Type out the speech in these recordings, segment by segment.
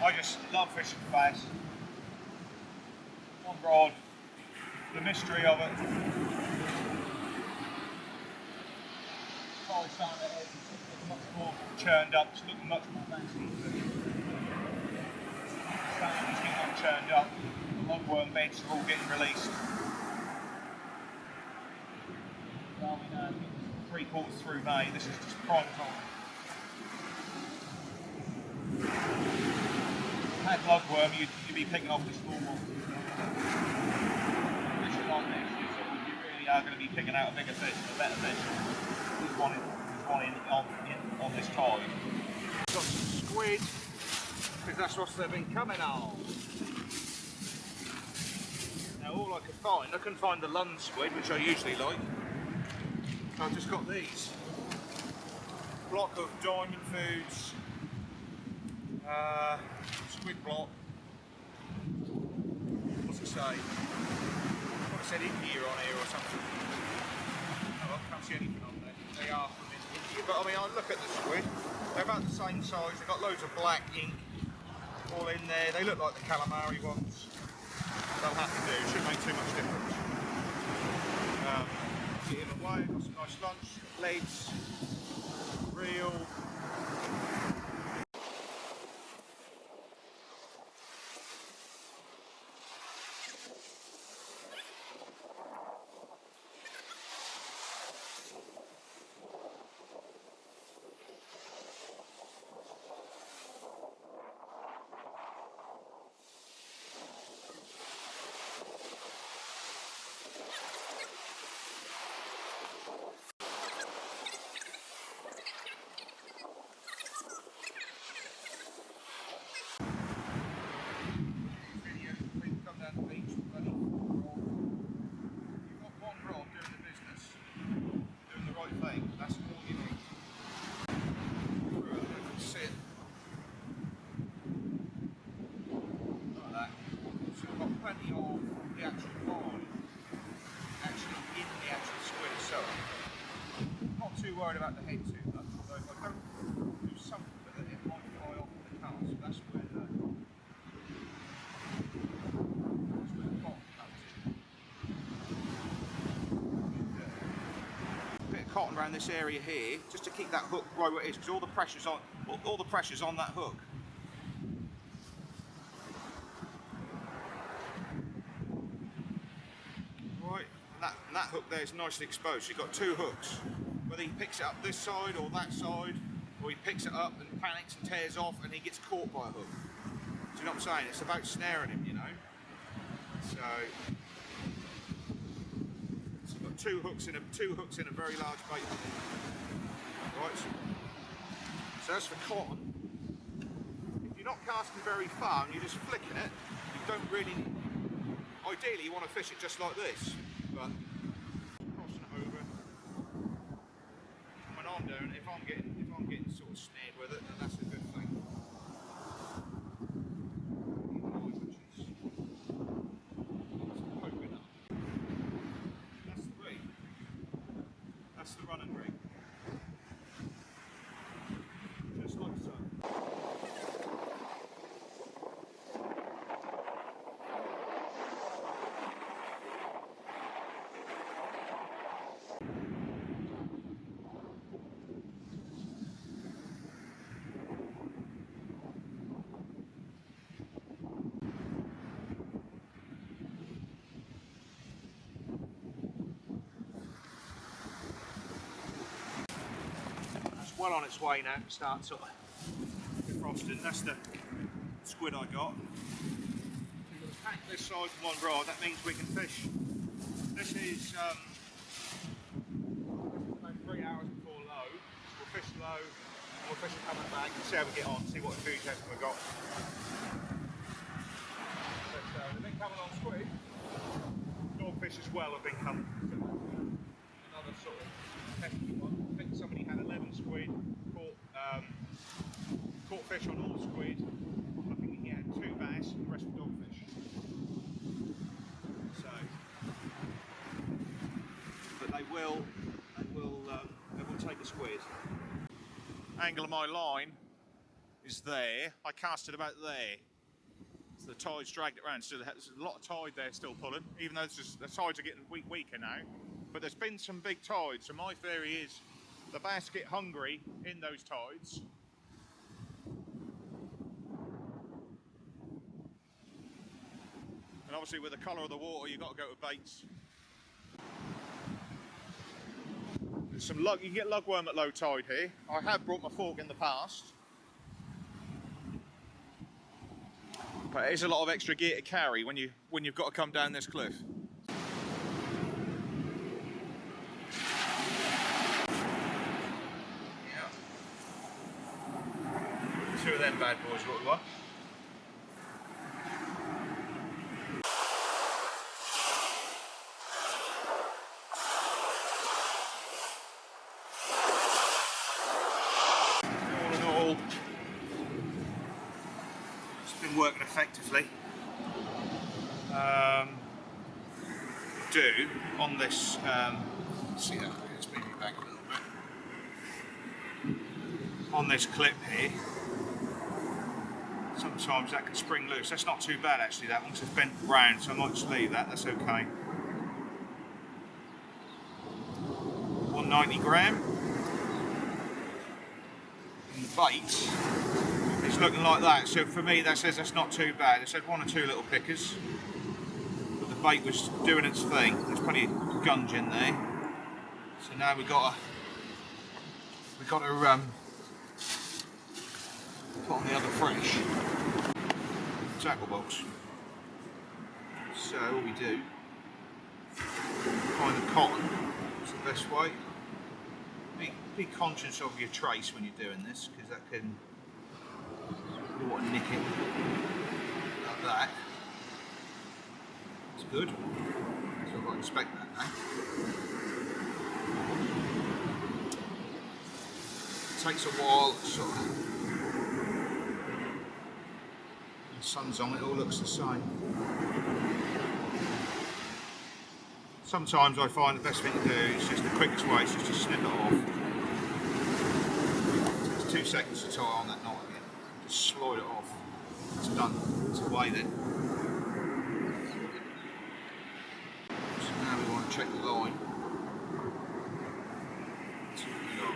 I just love fishing for bass. One rod, the mystery of it. Probably found that it's much more churned up, it's looking much more fancy. It's getting churned up, the logworm beds are all getting released. Well, we know 3/4 through May, this is just prime time. Had logworm, you'd be picking off this normal. Fishing like this, you really are going to be picking out a bigger fish, a better fish. There's one on this tide. Got some squid, because that's what they've been coming on. Now all I couldn't find the Lund squid, which I usually like. So I've just got these. Block of Diamond Foods. Squid block. What's it say? What it said India on here or something. Oh, I can't see anything on there. They are from India, but I mean, I look at the squid. They're about the same size. They've got loads of black ink all in there. They look like the calamari ones. They'll have to do. Shouldn't make too much difference. Get him away. Got some nice lunch. Legs. Reel. Worried about the head too much, although if I don't do something with it, it might fly off the cast. That's where the cotton comes in. A bit of cotton around this area here, just to keep that hook right where it is, because all the pressure's on that hook. Right, and that hook there is nicely exposed. So you've got two hooks. Whether he picks it up this side or that side, or he picks it up and panics and tears off and he gets caught by a hook. Do you know what I'm saying? It's about snaring him, you know. So you've got two hooks in a very large bait. Right. So as for cotton, if you're not casting very far and you're just flicking it, you don't really. Ideally, you want to fish it just like this, but crossing it over. I'm doing, if I'm getting sort of snared with it, then that's a good thing. Poking up. That's the rig. That's the running rig. Just like so. Well on its way now to start sort of defrosting. That's the squid I got. We've got a pack this size and one rod. That means we can fish. This is about 3 hours before low. So we'll fish low and we'll fish it coming back and see how we get on, see what enthusiasm we've got. But they've been coming on squid. Dogfish as well have been coming. Another sort of hefty one. I think somebody had 11 squid, caught fish on all squid. I think he had 2 bass and the rest were dogfish. So, but they will take a squid. Angle of my line is there. I cast it about there. So the tide's dragged it around. So there's a lot of tide there still pulling, even though the tides are getting weaker now. But there's been some big tides, so my theory is the bass get hungry in those tides. And obviously with the colour of the water, you've got to go to baits. There's some lug, you can get lugworm at low tide here. I have brought my fork in the past. But it is a lot of extra gear to carry when you've got to come down this cliff. Yeah. 2 of them bad boys, what we want. Working effectively. Do on this see that, let's move it back a little bit. On this clip here, sometimes that can spring loose. That's not too bad actually, that one, because it's bent round, so I might just leave that, that's okay. 190 gram. And the bait, it's looking like that, so for me that says that's not too bad. It said 1 or 2 little pickers, but the bait was doing its thing. There's plenty of gunge in there. So now we've got to put on the other fresh tackle box. So what we do, find the cotton. It's the best way. Be conscious of your trace when you're doing this, because that can. You want to nick it like that. It's good. So I've got to inspect that now. It takes a while, sort of. The sun's on, it all looks the same. Sometimes I find the best thing to do is just the quickest way is just to snip it off. It takes 2 seconds to tie on that knot. Just slide it off. It's done. It's away then. So now we want to check the line. That's what we got.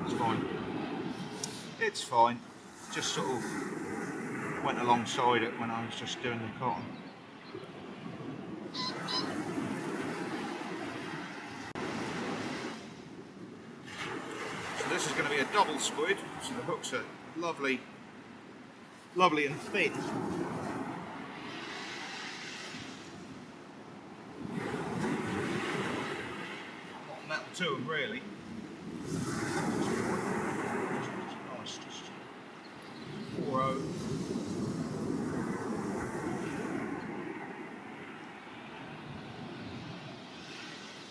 It's fine. It's fine. Just sort of went alongside it when I was just doing the cotton. So this is going to be a double squid, so the hooks are lovely and thin. Not metal to them really. Nice, just 4-0.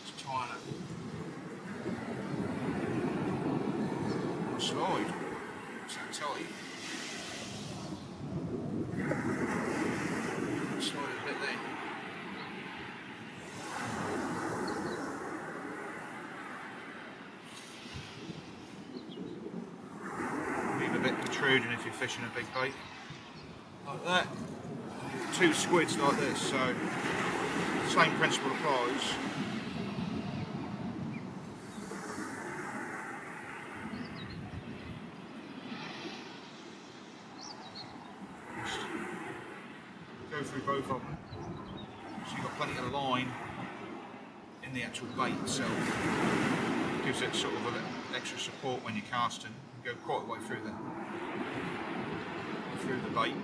Just trying to slide. It's that tight. Slide it a bit there. Leave a bit protruding if you're fishing a big bait. Like that. 2 squids like this, so same principle applies. Just go through both of them, so you've got plenty of line in the actual bait itself. Gives it sort of a little extra support when you're casting. You go quite a way through the bait.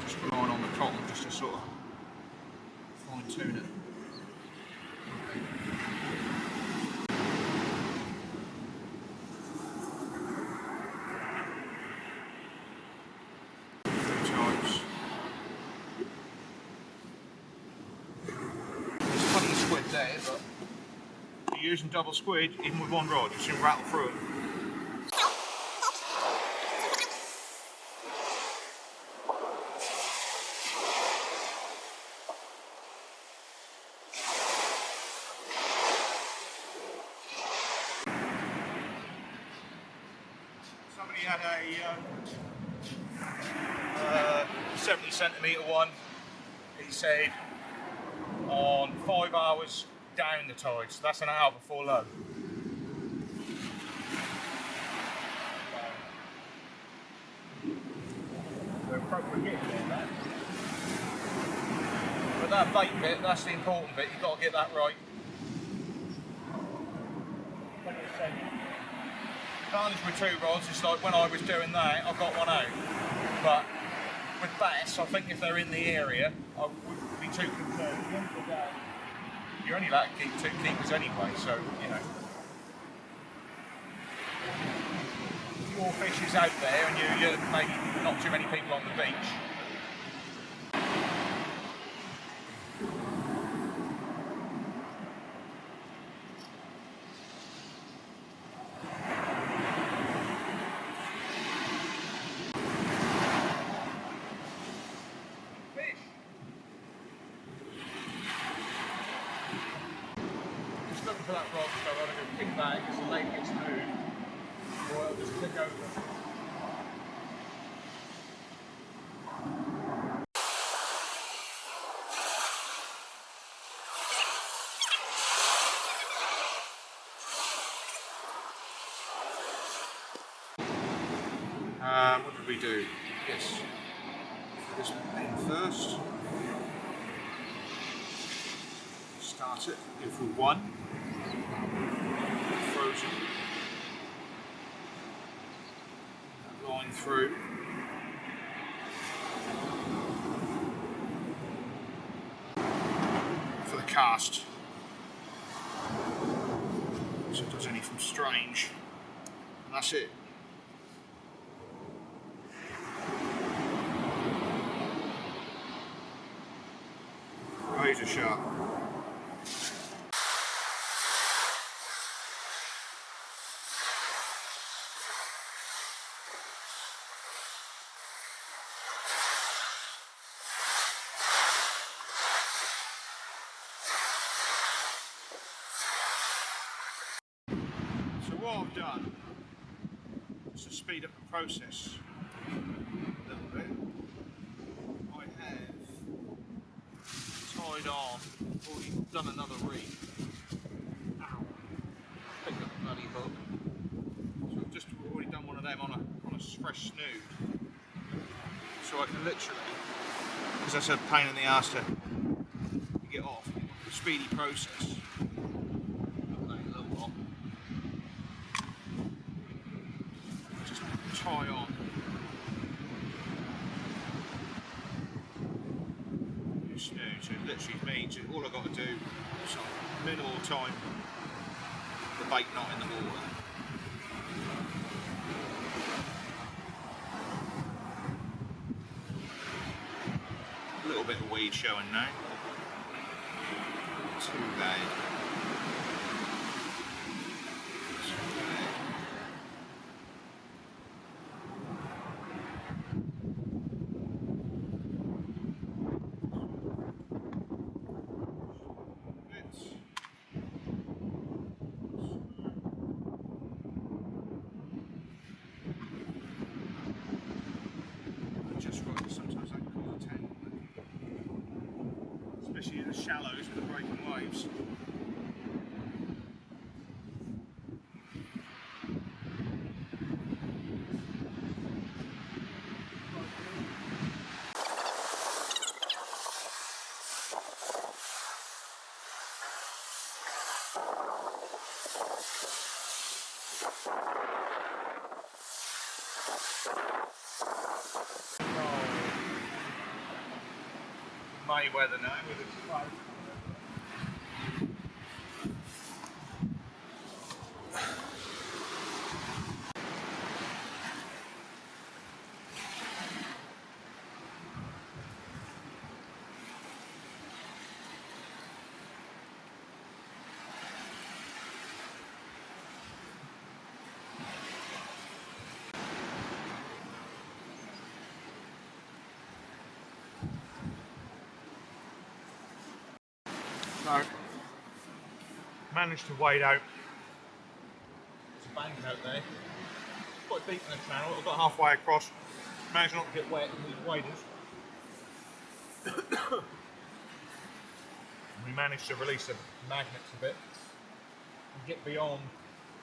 Just relying on the cotton just to sort of fine tune it. There's plenty of squid there, but if you're using double squid, even with one rod, you should rattle through it. we had a 70 centimetre one. He said on 5 hours down the tide, so that's an hour before low. We're getting there now. But that bait bit, that's the important bit, you've got to get that right. Like I said, the advantage with 2 rods is like when I was doing that, I got one out. But with bass, I think if they're in the area, I wouldn't be too concerned. You're only allowed to keep 2 keepers anyway, so, you know. If your fish is out there and you're maybe not too many people on the beach, for that rod, so I'll go kick back as the lake gets moved, or I'll just click over. What did we do? Yes, this in first. Start it, go for 1. Frozen. Line through. For the cast. So it does anything strange. And that's it. Razor sharp. So what I've done is to speed up the process a little bit. I have tied on, already done another reef. Ow. Picked up the bloody hook. So I've just already done one of them on a fresh snood. So I can literally, because that's a pain in the arse to get off, a speedy process. Just tie on. So it literally means all I've got to do is minimal time the bait not in the water. A little bit of weed showing now. Too bad. Especially in the shallows with the breaking waves. Mayweather now with its fight. So, managed to wade out. There's a bank out there. quite deep in the channel. I got halfway across, managed not to get wet in these waders. We managed to release the magnets a bit and get beyond,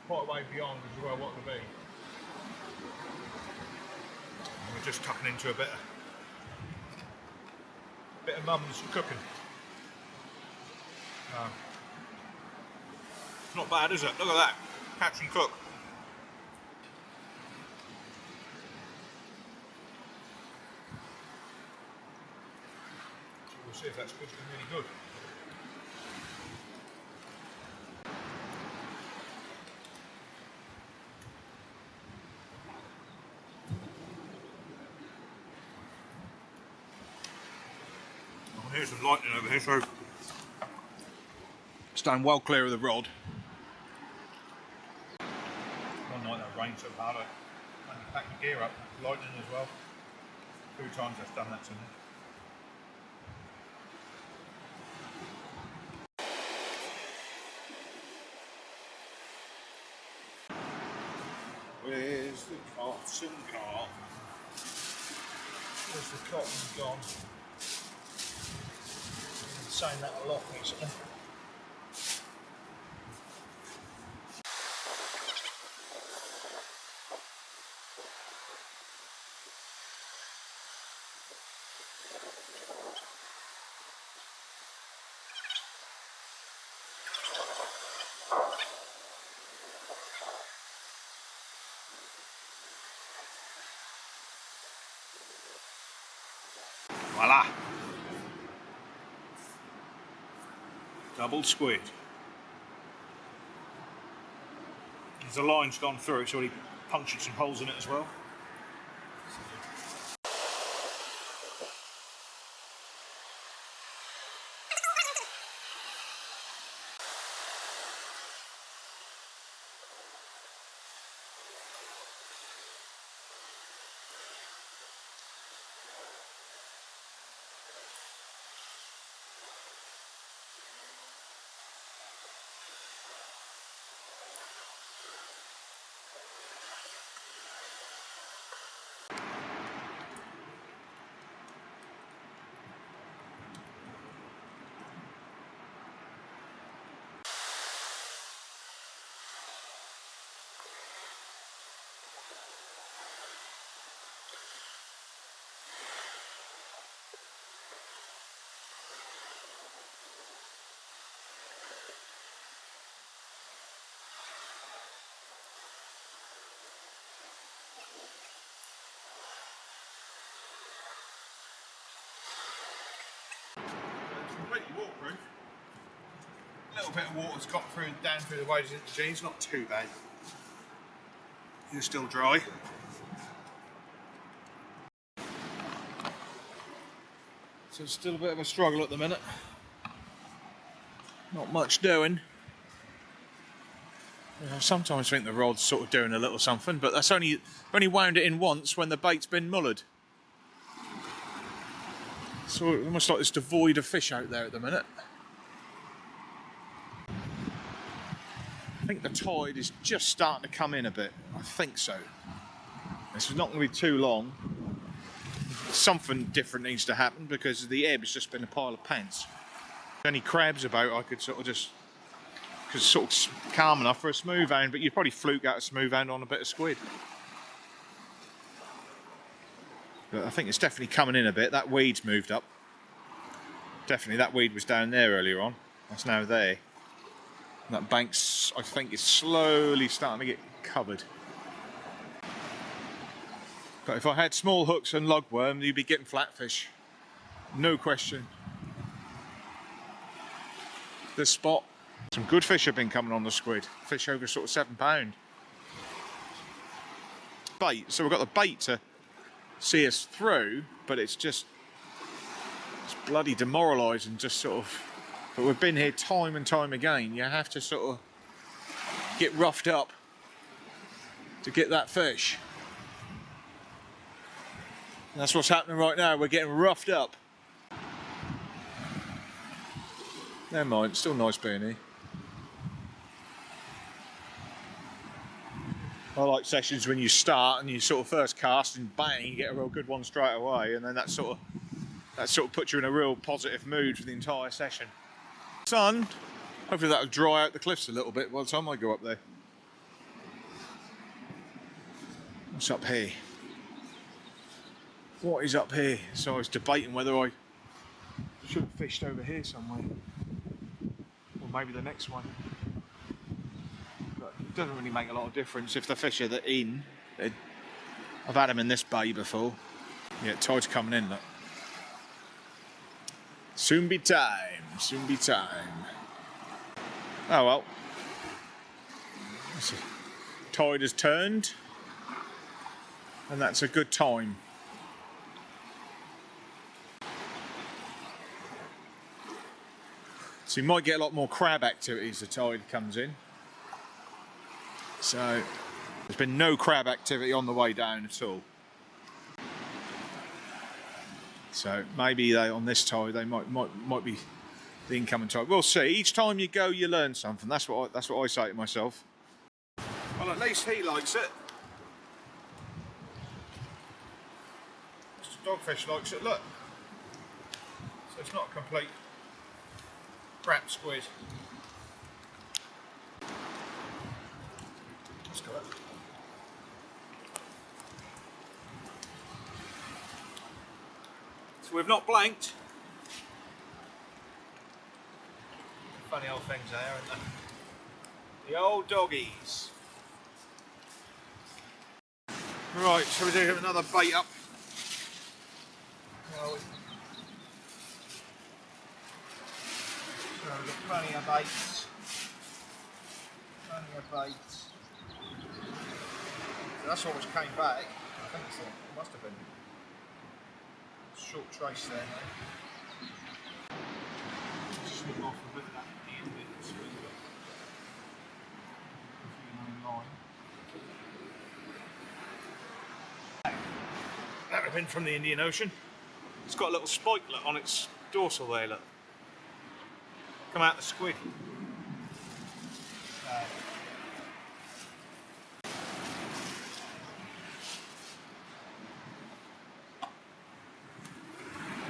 quite a way beyond as where I wanted to be. And we're just tucking into a bit of mum's cooking. It's not bad, is it? Look at that, catch and cook. We'll see if that's good, really good. Oh, here's some lightning over here, so staying well clear of the rod. One night that rained so hard, I had to pack my gear up, lightning as well. 2 times I've done that to me. Where's the cotton gone? Where's the cotton gone? I've been saying that a lot recently. Voila! Double squid. There's a line's gone through it, so he punctured some holes in it as well. Completely waterproof. A little bit of water's got through and down through the waders into the jeans, not too bad. You're still dry. So it's still a bit of a struggle at the minute. Not much doing. I sometimes think the rod's sort of doing a little something, but that's only wound it in once when the bait's been mullered. So almost like it's devoid of fish out there at the minute. I think the tide is just starting to come in a bit. I think so. This is not going to be too long. Something different needs to happen because the ebb has just been a pile of pants. If any crabs about, I could sort of just, because it's sort of calm enough for a smooth hound, but you'd probably fluke out a smooth hound on a bit of squid. But I think it's definitely coming in a bit. That weed's moved up. Definitely, that weed was down there earlier on. That's now there. And that bank's, I think, is slowly starting to get covered. But if I had small hooks and lugworm, you'd be getting flatfish. No question. This spot, some good fish have been coming on the squid. Fish over sort of £7. Bait, so we've got the bait to see us through, but it's bloody demoralising, just sort of. But we've been here time and time again. You have to sort of get roughed up to get that fish. And that's what's happening right now. We're getting roughed up. Never mind, still nice being here. I like sessions when you start and you sort of first cast and bang, you get a real good one straight away, and then that sort of puts you in a real positive mood for the entire session. Sun, hopefully that'll dry out the cliffs a little bit by the time I go up there. What's up here? What is up here? So I was debating whether I should have fished over here somewhere, or maybe the next one. But it doesn't really make a lot of difference if the fish are in. I've had them in this bay before. Yeah, tide's coming in, look. Soon be time, soon be time. Oh well. Tide has turned, and that's a good time. So you might get a lot more crab activity as the tide comes in. So there's been no crab activity on the way down at all. So maybe on this tide they might be the incoming tide. We'll see. Each time you go, you learn something. That's what I say to myself. Well, at least he likes it. Mr. Dogfish likes it. Look. So it's not a complete crap squid. Let's go. So we've not blanked. Funny old things there, aren't they? The old doggies. Right, shall we do another bait up? So we've got plenty of baits. Plenty of baits. So that's what just came back. I think it must have been a short trace there now. Slip off a bit of that at the end bit. So we've got a few line. That would have been from the Indian Ocean. It's got a little spikelet on its dorsal there, look. Come out the squid.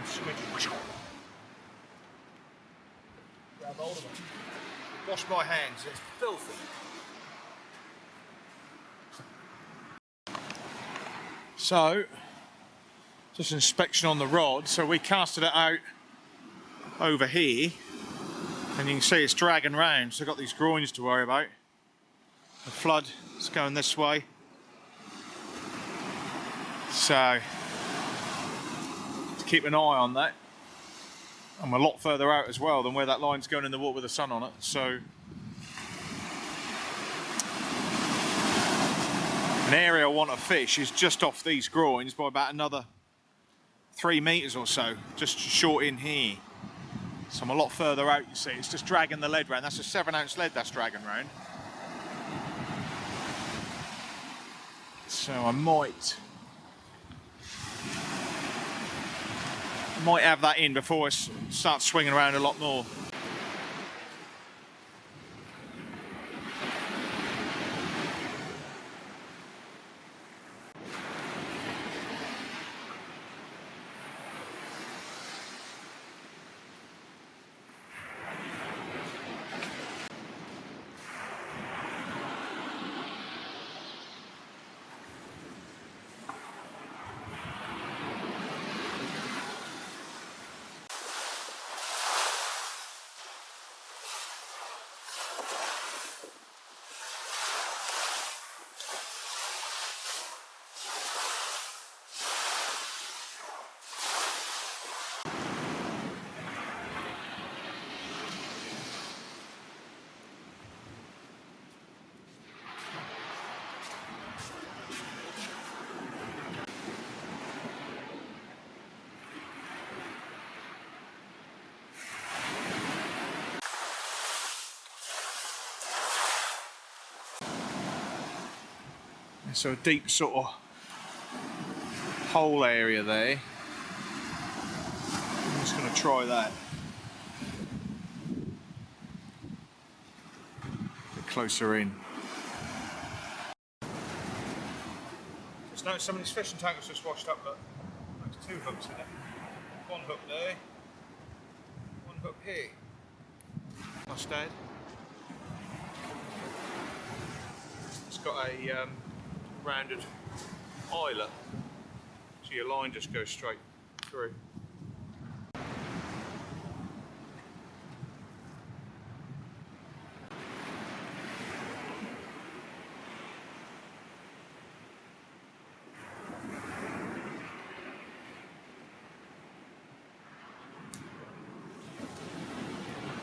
Squid. Grab hold of it. Wash my hands, it's filthy. So, just inspection on the rod. So we casted it out over here. And you can see it's dragging round, so I've got these groins to worry about. The flood is going this way. So, to keep an eye on that. I'm a lot further out as well than where that line's going in the water with the sun on it. So, an area I want to fish is just off these groins by about another 3 meters or so, just short in here. So I'm a lot further out, you see. It's just dragging the lead round. That's a 7-ounce lead that's dragging round. So I might have that in before I start swinging around a lot more. So a deep sort of hole area there. I'm just going to try that. Get closer in. Just noticed some of this fishing tackle's just washed up, look. There's 2 hooks in it. One hook there, one hook here. Mustad. It's got a rounded eyelet, so your line just goes straight through.